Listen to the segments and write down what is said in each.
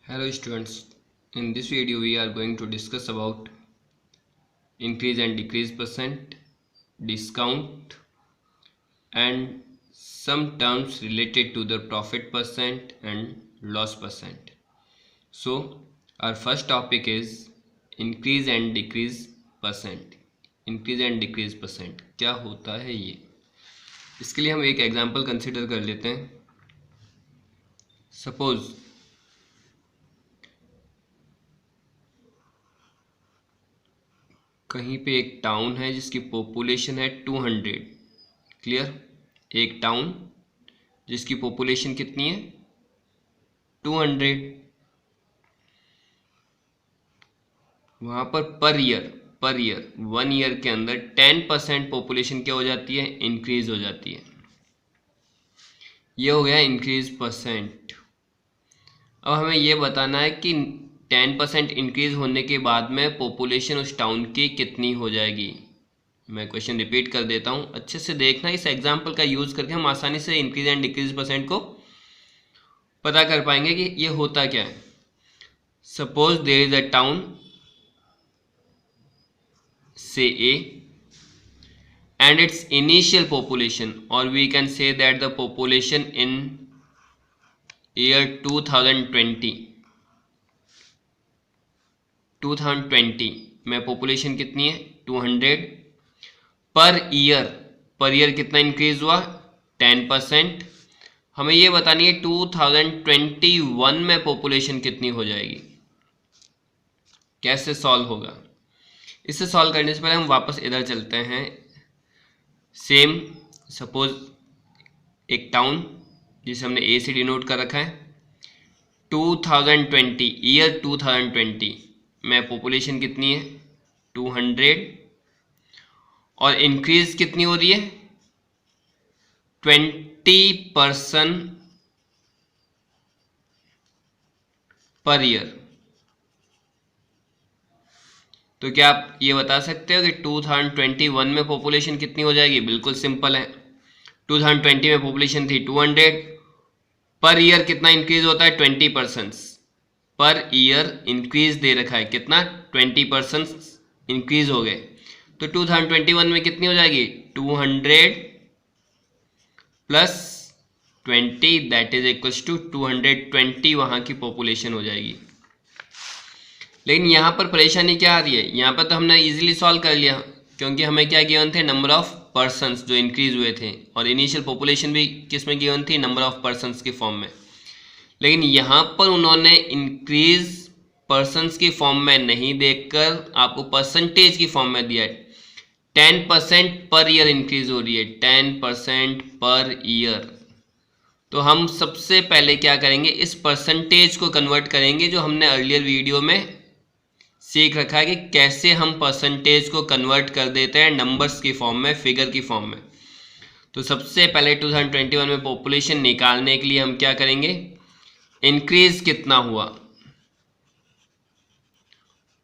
Hello students, in this video we are going to discuss about increase and decrease percent, discount and some terms related to the profit percent and loss percent. So our first topic is increase and decrease percent. Increase and decrease percent क्या होता है ये? इसके लिए हम एक example consider कर लेते हैं. सपोज कहीं पे एक टाउन है जिसकी पॉपुलेशन है 200. क्लियर? एक टाउन जिसकी पॉपुलेशन कितनी है 200. वहाँ पर ईयर 1 ईयर के अंदर 10% पॉपुलेशन क्या हो जाती है, इंक्रीज हो जाती है. ये हो गया इंक्रीज परसेंट. अब हमें ये बताना है कि 10% इंक्रीज होने के बाद में पॉपुलेशन उस टाउन की कितनी हो जाएगी. मैं क्वेश्चन रिपीट कर देता हूँ, अच्छे से देखना. इस एग्जांपल का यूज करके हम आसानी से इंक्रीज एंड डिक्रीज परसेंट को पता कर पाएंगे कि ये होता क्या है. Suppose there is a town say A and its initial population, or we can say that the population in year 2020 में पॉपुलेशन कितनी है 200. पर ईयर कितना इंक्रीज हुआ 10%. हमें ये बतानी है 2021 में पॉपुलेशन कितनी हो जाएगी. कैसे सॉल्व होगा? इसे सॉल्व करने से पहले हम वापस इधर चलते हैं. सेम सपोज एक टाउन जिसे हमने ए से डिनोट कर रखा है. 2020 ईयर 2020 में पॉपुलेशन कितनी है 200 और इंक्रीज कितनी हो रही है 20% पर ईयर. तो क्या आप ये बता सकते हो कि 2021 में पॉपुलेशन कितनी हो जाएगी? बिल्कुल सिंपल है. 2020 में पॉपुलेशन थी 200. पर ईयर कितना इंक्रीज होता है 20%. पर ईयर इंक्रीज दे रखा है कितना 20% इंक्रीज हो गए. तो 2021 में कितनी हो जाएगी 200 plus 20 that is equals to 220 वहां की पॉपुलेशन हो जाएगी. लेकिन यहाँ पर परेशानी क्या आ रही है? यहाँ पर तो हमने इजीली सॉल्व कर लिया क्योंकि हमें क्या गिवन थे नंबर ऑफ पर्सन्स जो इंक्रीज हुए थे और इनिशियल पॉपुलेशन भी किस में गिवन थी नंबर ऑफ पर्सन्स के फॉर्म में. लेकिन यहाँ पर उन्होंने इंक्रीज पर्सन्स की फॉर्म में नहीं देखकर आपको परसेंटेज की फॉर्म में दिया है. 10% पर ईयर इंक्रीज हो रही है 10% पर ईयर. तो हम सबसे पहले क्या करेंगे इस परसेंटेज को कन्वर्ट करेंगे जो हमने अर्लियर वीडियो में सीख रखा है कि कैसे हम परसेंटेज को कन्वर्ट कर देते हैं नंबर्स की फॉर्म में, फिगर की फॉर्म में. तो सबसे पहले 2021 में पॉपुलेशन निकालने के लिए हम क्या करेंगे इंक्रीज कितना हुआ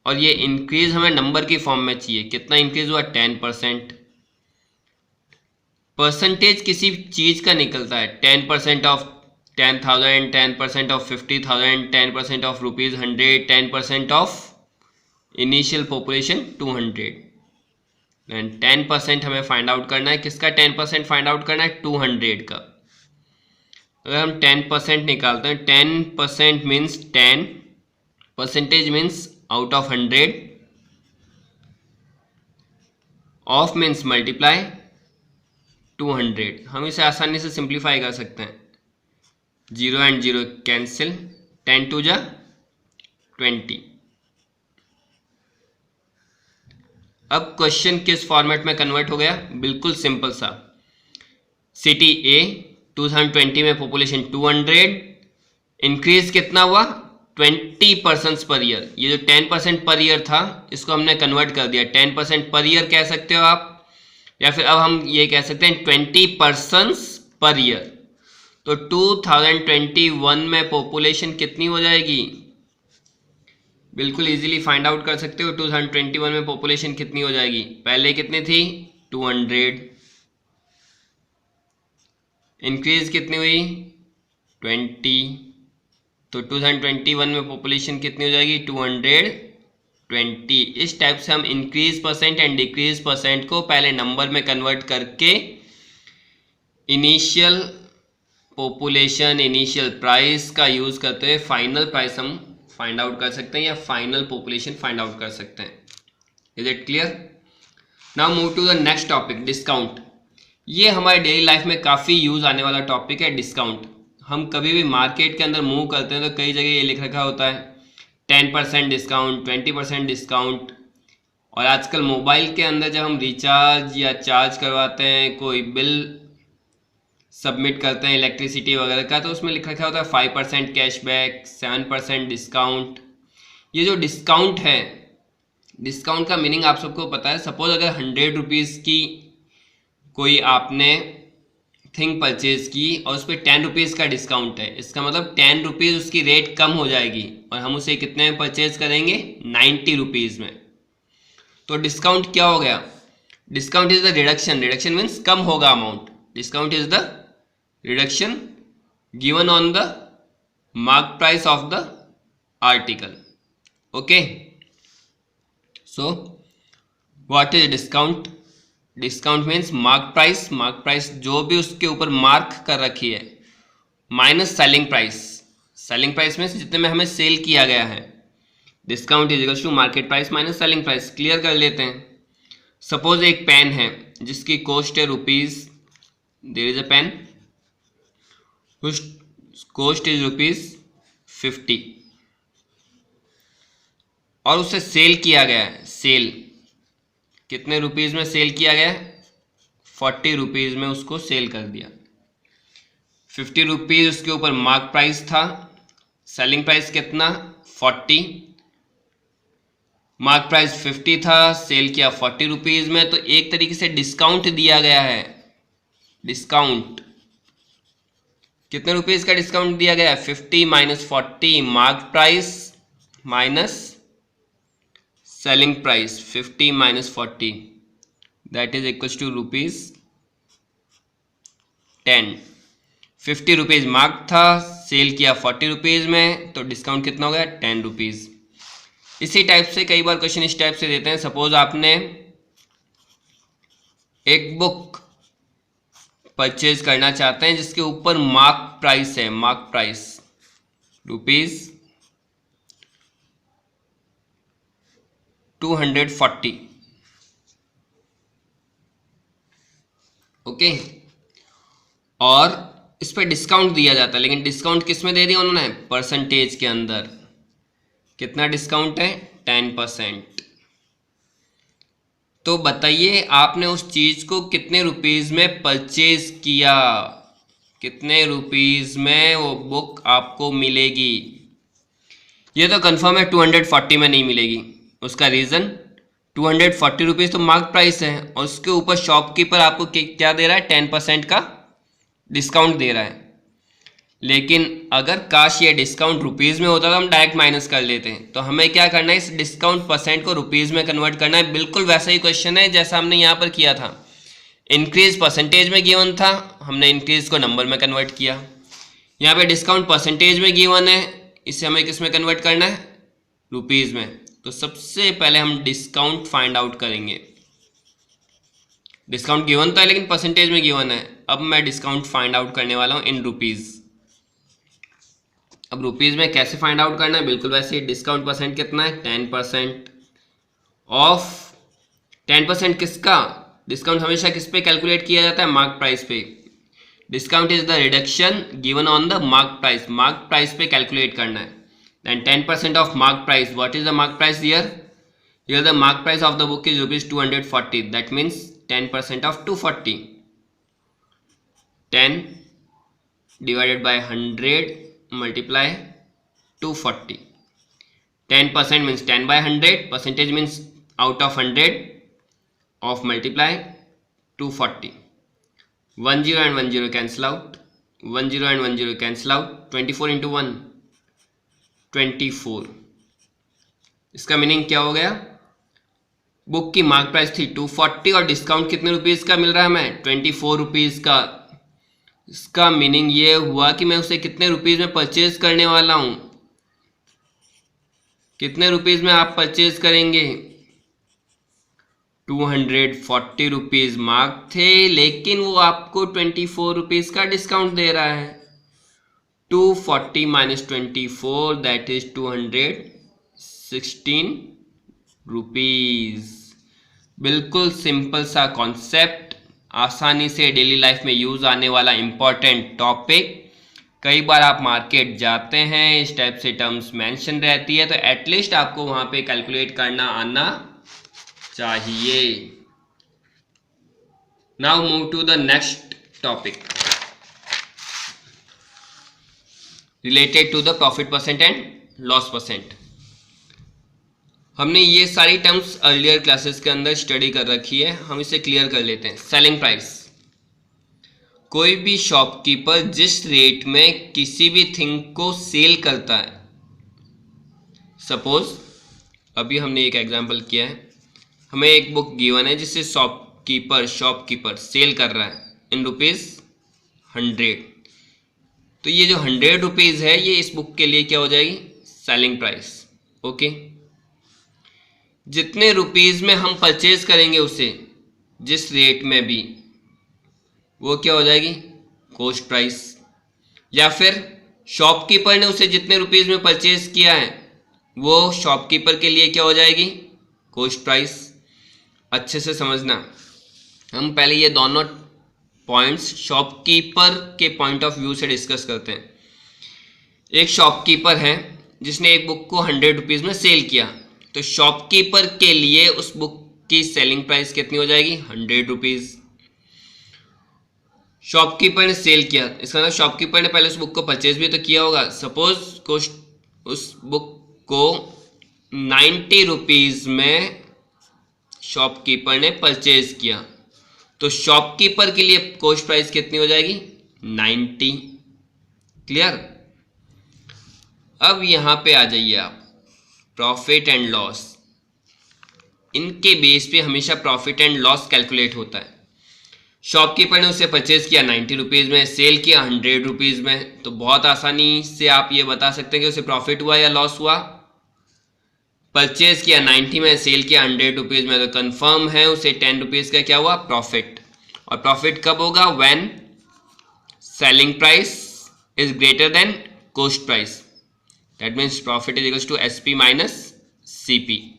और ये इंक्रीज हमें नंबर की फॉर्म में चाहिए. कितना इंक्रीज हुआ 10%. परसेंटेज किसी चीज का निकलता है 10% of 10,000, 10% of 50,000, 10% of ₹100, 10% of initial population 200. And 10% हमें फाइंड आउट करना है. किसका 10% फाइंड आउट करना है 200 का. अगर हम 10% निकालते हैं 10% means 10 percentage means out of 100 of means multiply 200. हम इसे आसानी से सिंप्लीफाई कर सकते हैं. 0 एंड 0 कैंसिल 10 टू जा 20. अब क्वेश्चन किस फॉर्मेट में कन्वर्ट हो गया? बिल्कुल सिंपल सा. सिटी ए 2020 में पॉपुलेशन 200. इंक्रीज कितना हुआ 20% पर ईयर. ये जो 10% पर ईयर था इसको हमने कन्वर्ट कर दिया 10% पर ईयर कह सकते हो आप, या फिर अब हम ये कह सकते हैं 20% पर ईयर. तो 2021 में पॉपुलेशन कितनी हो जाएगी? बिल्कुल इजीली फाइंड आउट कर सकते हो 2021 में पॉपुलेशन कितनी हो जाएगी. पहले कितनी थी 200. इंक्रीज कितनी हुई 20 तो 2021 में पॉपुलेशन कितनी हो जाएगी 220। इस टाइप से हम increase percent and decrease percent को पहले नंबर में कन्वर्ट करके इनिशियल पॉपुलेशन इनिशियल प्राइस का यूज करते हुए फाइनल प्राइस हम फाइंड आउट कर सकते हैं या फाइनल पॉपुलेशन फाइंड आउट कर सकते हैं। Is it clear? Now move to the next topic, discount. ये हमारे डेली लाइफ में काफ़ी यूज आने वाला टॉपिक है डिस्काउंट। हम कभी भी मार्केट के अंदर मूव करते हैं तो कई जगह ये लिख रखा होता है 10% डिस्काउंट, 20% डिस्काउंट। और आजकल मोबाइल के अंदर जब हम रिचार्ज या चार्ज करवाते हैं, कोई बिल सबमिट करते हैं इलेक्ट्रिसिटी वगैरह का, तो उसमें लिखा रखा होता है 5% कैशबैक, 7% डिस्काउंट। ये जो डिस्काउंट है, डिस्काउंट का मीनिंग आप सबको पता है। सपोज अगर 100 रुपीज़ की कोई आपने थिंग परचेज की और उस पर 10 रुपीज़ का डिस्काउंट है, इसका मतलब 10 रुपीज़ उसकी रेट कम हो जाएगी और हम उसे कितने में परचेज करेंगे 90 रुपीज़ में। तो डिस्काउंट क्या हो गया? Discount is the reduction. Reduction means कम होगा अमाउंट। Discount is the reduction given on the mark price of the article. Okay, so what is discount? Discount means mark price. Mark price जो भी उसके ऊपर मार्क कर रखी है minus selling price. Selling price means जितने में हमें सेल किया गया है। Discount is equal to market price minus selling price. Clear कर लेते हैं। सपोज एक पेन है जिसकी कॉस्ट है rupees, there is a pen whose cost is ₹50 और उसे सेल किया गया है। सेल कितने रुपीज़ में सेल किया गया? 40 रुपीज़ में उसको सेल कर दिया। 50 रुपीज़ उसके ऊपर मार्क प्राइस था। सेलिंग प्राइस कितना? 40। मार्क प्राइस 50 था, सेल किया 40 रुपीज़ में, तो एक तरीके से डिस्काउंट दिया गया है। डिस्काउंट कितने रुपीज़ का डिस्काउंट दिया गया है? 50 minus 40 mark price minus selling price. 50 minus 40 that is equal to ₹10। 50 rupees mark था, सेल किया 40 रुपीज़ में, तो डिस्काउंट कितना हो गया? 10 रुपीज़। इसी टाइप से कई बार क्वेश्चन इस टाइप से देते हैं। सपोज आपने एक बुक परचेज करना चाहते हैं जिसके ऊपर मार्क प्राइस है, मार्क प्राइस ₹240। ओके, और इस पर डिस्काउंट दिया जाता है, लेकिन डिस्काउंट किस में दे दिया उन्होंने? परसेंटेज के अंदर। कितना डिस्काउंट है? 10%। तो बताइए आपने उस चीज को कितने रुपीज में परचेज किया, कितने रुपीज में वो बुक आपको मिलेगी? ये तो कंफर्म है 240 में नहीं मिलेगी। उसका रीजन 240 रुपीज़ तो मार्क प्राइस है और उसके ऊपर शॉपकीपर आपको क्या दे रहा है? 10% का डिस्काउंट दे रहा है। लेकिन अगर काश ये डिस्काउंट रुपीज़ में होता तो हम डायरेक्ट माइनस कर लेते हैं। तो हमें क्या करना है? इस डिस्काउंट परसेंट को रुपीज़ में कन्वर्ट करना है। बिल्कुल वैसा ही क्वेश्चन है जैसा हमने यहाँ पर किया था। इंक्रीज परसेंटेज में गिवन था, हमने इंक्रीज को नंबर में कन्वर्ट किया। यहाँ पे डिस्काउंट परसेंटेज में गिवन है, इसे हमें किस में कन्वर्ट करना है? रुपीज़ में। तो सबसे पहले हम डिस्काउंट फाइंड आउट करेंगे। डिस्काउंट गिवन था लेकिन परसेंटेज में गिवन है। अब मैं डिस्काउंट फाइंड आउट करने वाला हूँ इन रुपीज़। अब रुपीज़ में कैसे फाइंड आउट करना है? बिल्कुल वैसे ही। डिस्काउंट परसेंट कितना है? 10% ऑफ 10% किसका? डिस्काउंट हमेशा किस पे कैलकुलेट किया जाता है? मार्क प्राइस पे। Discount is the reduction given on the mark price. Mark price पे कैलकुलेट करना है। Then 10% of mark price. What is the mark price here? Here the mark price of the book is ₹240. That means 10% of 240. 10 divided by 100 multiply 240. 10% means 10 by 100. Percentage means out of 100 of multiply 240. 10 and 10 cancel out. 10 and 10 cancel out. 24 into 1. 24। इसका meaning क्या हो गया? Book की mark price थी 240 और discount कितने rupees का मिल रहा है हमें? 24 रुपीज़ का। इसका मीनिंग ये हुआ कि मैं उसे कितने रुपीज़ में परचेज करने वाला हूँ? कितने रुपीज़ में आप परचेज करेंगे? 240 रुपीज़ मार्क थे, लेकिन वो आपको 24 रुपीज़ का डिस्काउंट दे रहा है। 240 माइनस 24 दैट इज 216 रुपीज़। बिल्कुल सिंपल सा कॉन्सेप्ट, आसानी से डेली लाइफ में यूज़ आने वाला इम्पॉर्टेंट टॉपिक। कई बार आप मार्केट जाते हैं, इस टाइप से टर्म्स मेंशन रहती है, तो एटलीस्ट आपको वहाँ पे कैलकुलेट करना आना चाहिए। Now move to the next topic related to the profit percent and loss percent. हमने ये सारी टर्म्स अर्लियर क्लासेस के अंदर स्टडी कर रखी है, हम इसे क्लियर कर लेते हैं। सेलिंग प्राइस, कोई भी शॉपकीपर जिस रेट में किसी भी थिंग को सेल करता है, सपोज अभी हमने एक एग्जांपल किया है, हमें एक बुक गिवन है जिसे शॉपकीपर सेल कर रहा है इन ₹100। तो ये जो 100 रुपीज़ है ये इस बुक के लिए क्या हो जाएगी? Selling price. ओके, जितने रुपीज़ में हम परचेज करेंगे उसे, जिस रेट में भी, वो क्या हो जाएगी? Cost price. या फिर शॉपकीपर ने उसे जितने रुपीज़ में परचेज किया है वो शॉपकीपर के लिए क्या हो जाएगी? Cost price. अच्छे से समझना, हम पहले ये दोनों पॉइंट्स शॉपकीपर के पॉइंट ऑफ व्यू से डिस्कस करते हैं। एक शॉपकीपर है जिसने एक बुक को 100 रुपीज़ में सेल किया, तो शॉपकीपर के लिए उस बुक की सेलिंग प्राइस कितनी हो जाएगी? 100 रुपीज़। शॉपकीपर ने सेल किया, इसका मतलब शॉपकीपर ने पहले उस बुक को परचेज भी तो किया होगा। सपोज उस बुक को 90 रुपीज़ में शॉपकीपर ने परचेज किया, तो शॉपकीपर के लिए कॉस्ट प्राइस कितनी हो जाएगी? 90। क्लियर? अब यहाँ पे आ जाइए आप, प्रॉफिट एंड लॉस। इनके बेस पे हमेशा प्रॉफिट एंड लॉस कैलकुलेट होता है। शॉपकीपर ने उसे परचेज किया 90 रुपीज़ में, सेल किया 100 रुपीज़ में, तो बहुत आसानी से आप ये बता सकते हैं कि उसे प्रॉफिट हुआ या लॉस हुआ। परचेज किया 90 में, सेल किया 100 रुपीज़ में, तो कंफर्म है उसे 10 रुपीज़ का क्या हुआ? प्रॉफिट। और प्रॉफिट कब होगा? When selling price is greater than cost price, that means profit is equals to SP minus CP.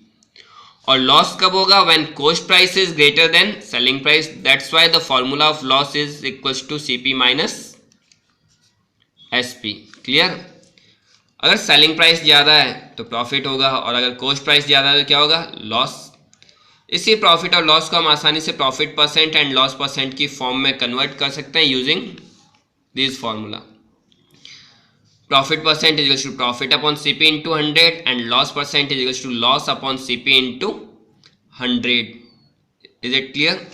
और लॉस कब होगा? When cost price is greater than selling price, that's why the formula of loss is equals to CP minus SP. Clear? अगर selling price ज़्यादा है तो profit होगा, और अगर कॉस्ट प्राइस ज़्यादा है तो क्या होगा? लॉस। इसी प्रॉफिट और लॉस को हम आसानी से profit percent and loss percent की फॉर्म में कन्वर्ट कर सकते हैं using this formula. Profit percent is equals to profit upon CP into 100 and loss percent is equals to loss upon CP into 100। Is it clear?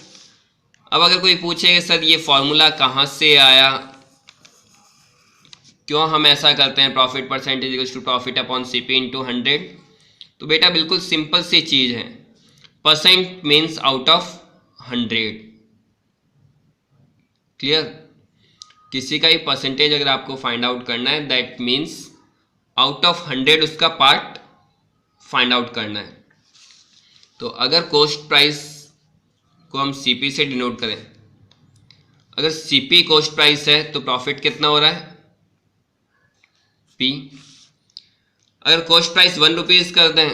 अब अगर कोई पूछे कि सर ये फॉर्मूला कहाँ से आया, क्यों हम ऐसा करते हैं, profit percent is equals to profit upon CP into 100, तो बेटा बिल्कुल सिंपल सी चीज़ है, percent means out of 100। Clear? किसी का ही परसेंटेज अगर आपको फाइंड आउट करना है, दैट मीन्स आउट ऑफ 100 उसका पार्ट फाइंड आउट करना है। तो अगर कॉस्ट प्राइस को हम सीपी से डिनोट करें, अगर सीपी कॉस्ट प्राइस है तो प्रॉफिट कितना हो रहा है? पी। अगर कॉस्ट प्राइस 1 रुपीज़ कर दें,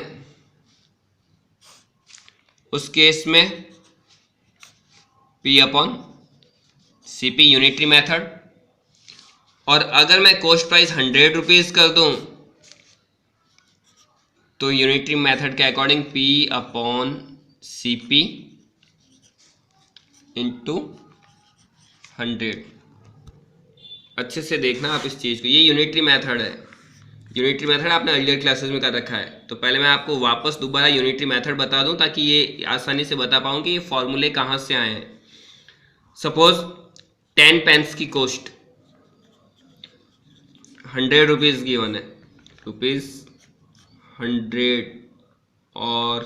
उस केस में P upon CP unitary method. और अगर मैं कॉस्ट प्राइस 100 रुपीज़ कर दूं तो यूनिटरी मेथड के according P upon CP into 100। अच्छे से देखना आप इस चीज़ को, ये यूनिटरी मेथड है। यूनिटरी मेथड आपने अर्लियर क्लासेस में कर रखा है, तो पहले मैं आपको वापस दोबारा यूनिटरी मेथड बता दूं ताकि ये आसानी से बता पाऊँ कि ये फॉर्मूले कहाँ से आए हैं। सपोज 10 पेंस की कॉस्ट 100 रुपीज़ गिवन है, ₹100 और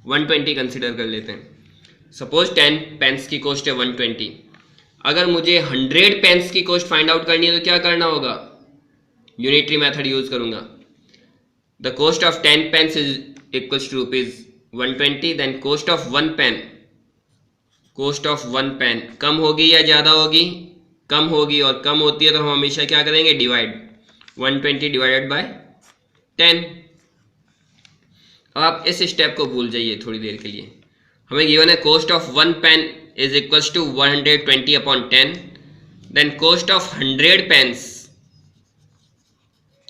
120 कंसिडर कर लेते हैं। सपोज 10 पेंस की कॉस्ट है 120। अगर मुझे 100 पेंस की कॉस्ट फाइंड आउट करनी है तो क्या करना होगा? यूनिटरी मेथड यूज़ करूँगा। The cost of 10 pence is equals to rupees 120, then cost of 1 pen, cost of 1 pen कम होगी या ज़्यादा होगी? कम होगी, और कम होती है तो हम हमेशा क्या करेंगे? Divide 120 divided by 10। अब आप इस स्टेप को भूल जाइए थोड़ी देर के लिए। हमें गिवन है cost of 1 pen is equals to 120 upon 10, then cost of 100 pens,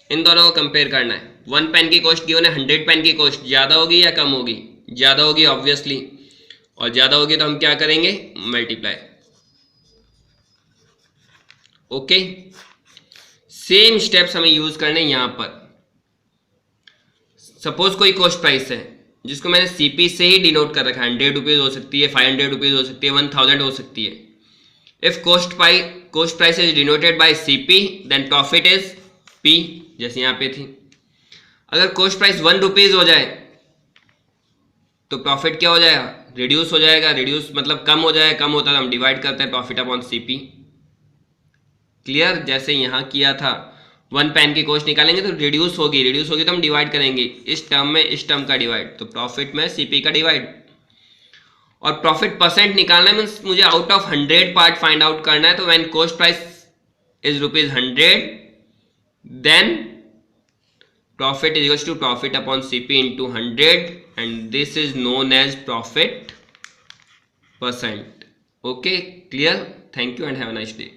इन दोनों को कंपेयर करना है। 1 पेन की कॉस्ट गिवन है, 100 पेन की कॉस्ट ज़्यादा होगी या कम होगी? ज़्यादा होगी ऑब्वियसली, और ज़्यादा होगी तो हम क्या करेंगे? मल्टीप्लाई। ओके, सेम स्टेप्स हमें यूज करने यहाँ पर। सपोज कोई कॉस्ट प्राइस है जिसको मैंने सीपी से ही डिनोट कर रखा है, 100 रुपीज़ हो सकती है, 500 रुपीज़ हो सकती है, 1000 हो सकती है। If cost price is denoted by CP then profit is P, जैसे यहाँ पे थी। अगर कॉस्ट प्राइस 1 रुपीज़ हो जाए तो प्रॉफिट क्या हो जाएगा? रिड्यूस हो जाएगा। रिड्यूस मतलब कम हो जाएगा, कम होता है तो हम डिवाइड करते हैं प्रॉफिट अपॉन सीपी। क्लियर? जैसे यहाँ किया था, 1 पेन की कॉस्ट निकालेंगे तो रिड्यूस होगी तो हम डिवाइड करेंगे, इस टर्म में इस टर्म का डिवाइड, तो प्रॉफिट में सीपी का डिवाइड। और प्रॉफिट परसेंट निकालना मीन्स मुझे out of 100 part find out करना है। तो when cost price is ₹100 then profit is equals to profit upon CP into 100 and this is known as profit percent. Okay, clear? Thank you and have a nice day.